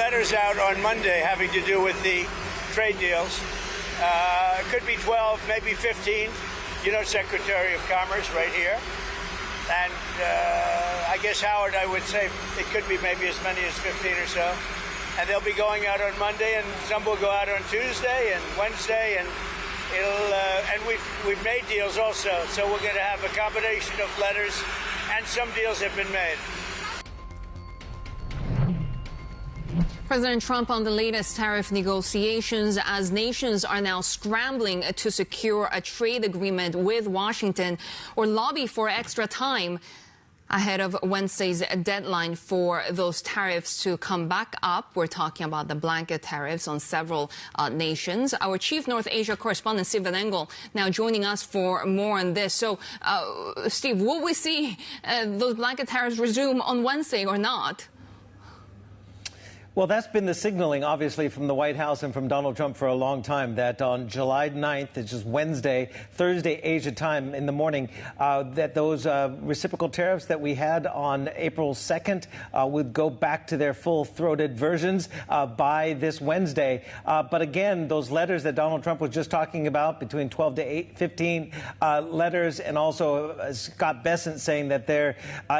letters out on Monday having to do with the trade deals. It could be 12, maybe 15. You know, Secretary of Commerce right here. And I guess, Howard, I would say it could be maybe as many as 15 or so. And they'll be going out on Monday, and some will go out on Tuesday and Wednesday, and we've made deals also. So we're going to have a combination of letters, and some deals have been made. President Trump on the latest tariff negotiations as nations are now scrambling to secure a trade agreement with Washington or lobby for extra time ahead of Wednesday's deadline for those tariffs to come back up. We're talking about the blanket tariffs on several nations. Our chief North Asia correspondent, Steve Engle, now joining us for more on this. So, Steve, will we see those blanket tariffs resume on Wednesday or not? Well, that's been the signaling, obviously, from the White House and from Donald Trump for a long time, that on July 9th, which is Wednesday, Thursday, Asia time in the morning, that those reciprocal tariffs that we had on April 2nd would go back to their full-throated versions by this Wednesday. But again, those letters that Donald Trump was just talking about, between 12 to 15 letters, and also Scott Bessent saying that they're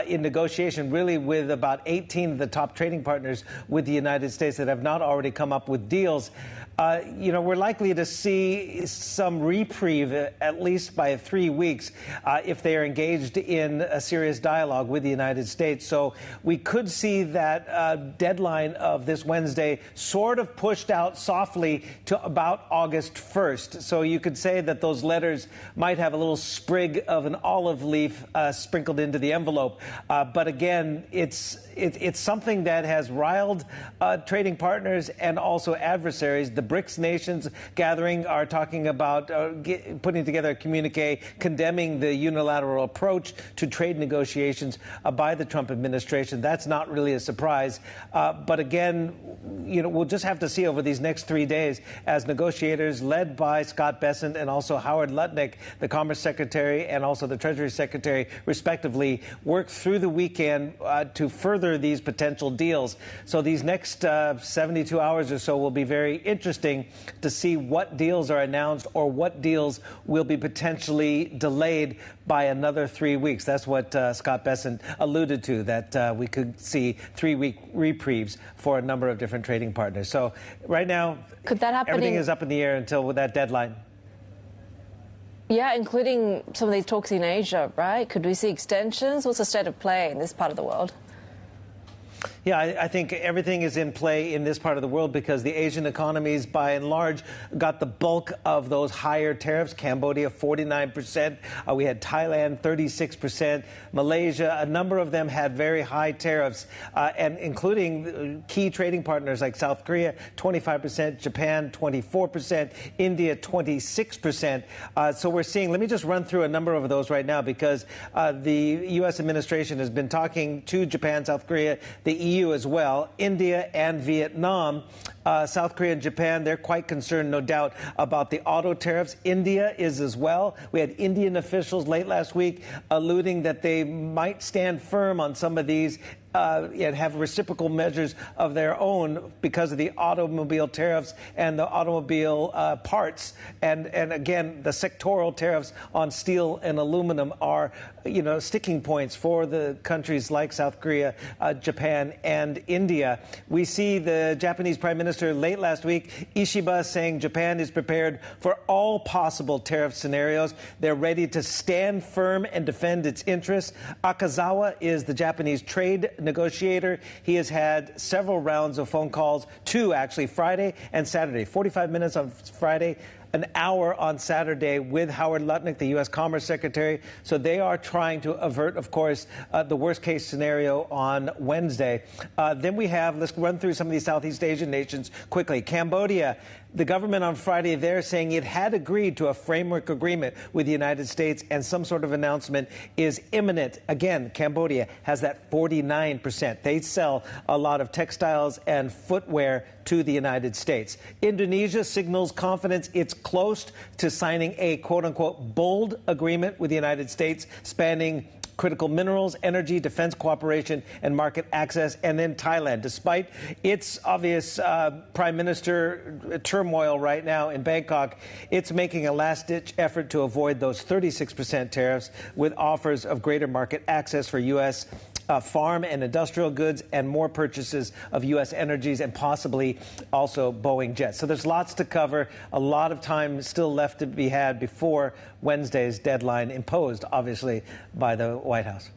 in negotiation really with about 18 of the top trading partners with the United States that have not already come up with deals. We're likely to see some reprieve, at least by 3 weeks, if they are engaged in a serious dialogue with the United States. So we could see that deadline of this Wednesday sort of pushed out softly to about August 1st. So you could say that those letters might have a little sprig of an olive leaf sprinkled into the envelope. But again, it's something that has riled trading partners and also adversaries. The BRICS nations gathering are talking about putting together a communique condemning the unilateral approach to trade negotiations by the Trump administration. That's not really a surprise. But again, we'll just have to see over these next 3 days as negotiators led by Scott Bessent and also Howard Lutnick, the Commerce Secretary, and also the Treasury Secretary, respectively, work through the weekend to further these potential deals. So these next 72 hours or so will be very interesting to see what deals are announced or what deals will be potentially delayed by another 3 weeks. That's what Scott Bessent alluded to, that we could see 3-week reprieves for a number of different trading partners. So right now, could that happen? Everything is up in the air until that deadline. Yeah, including some of these talks in Asia, right? Could we see extensions? What's the state of play in this part of the world? Yeah, I think everything is in play in this part of the world because the Asian economies, by and large, got the bulk of those higher tariffs. Cambodia, 49%. We had Thailand, 36%. Malaysia, a number of them had very high tariffs, and including key trading partners like South Korea, 25%, Japan, 24%, India, 26%. So we're seeing, let me just run through a number of those right now because the U.S. administration has been talking to Japan, South Korea, the EU as well, India and Vietnam. South Korea and Japan, they're quite concerned, no doubt, about the auto tariffs. India is as well. We had Indian officials late last week alluding that they might stand firm on some of these and have reciprocal measures of their own because of the automobile tariffs and the automobile parts. And again, the sectoral tariffs on steel and aluminum are, sticking points for the countries like South Korea, Japan, and India. We see the Japanese Prime Minister late last week, Ishiba, saying Japan is prepared for all possible tariff scenarios. They're ready to stand firm and defend its interests. Akazawa is the Japanese trade negotiator. He has had several rounds of phone calls, 2 actually, Friday and Saturday, 45 minutes on Friday, an hour on Saturday with Howard Lutnick, the U.S. Commerce Secretary. So they are trying to avert, of course, the worst-case scenario on Wednesday. Then we have, let's run through some of these Southeast Asian nations quickly. Cambodia, the government on Friday, they're saying it had agreed to a framework agreement with the United States, and some sort of announcement is imminent. Again, Cambodia has that 49%. They sell a lot of textiles and footwear to the United States. Indonesia signals confidence it's close to signing a quote-unquote bold agreement with the United States spanning critical minerals, energy, defense cooperation, and market access. And then Thailand, despite its obvious prime minister turmoil right now in Bangkok, it's making a last-ditch effort to avoid those 36% tariffs with offers of greater market access for U.S. Farm and industrial goods and more purchases of U.S. energies and possibly also Boeing jets. So there's lots to cover, a lot of time still left to be had before Wednesday's deadline imposed, obviously, by the White House.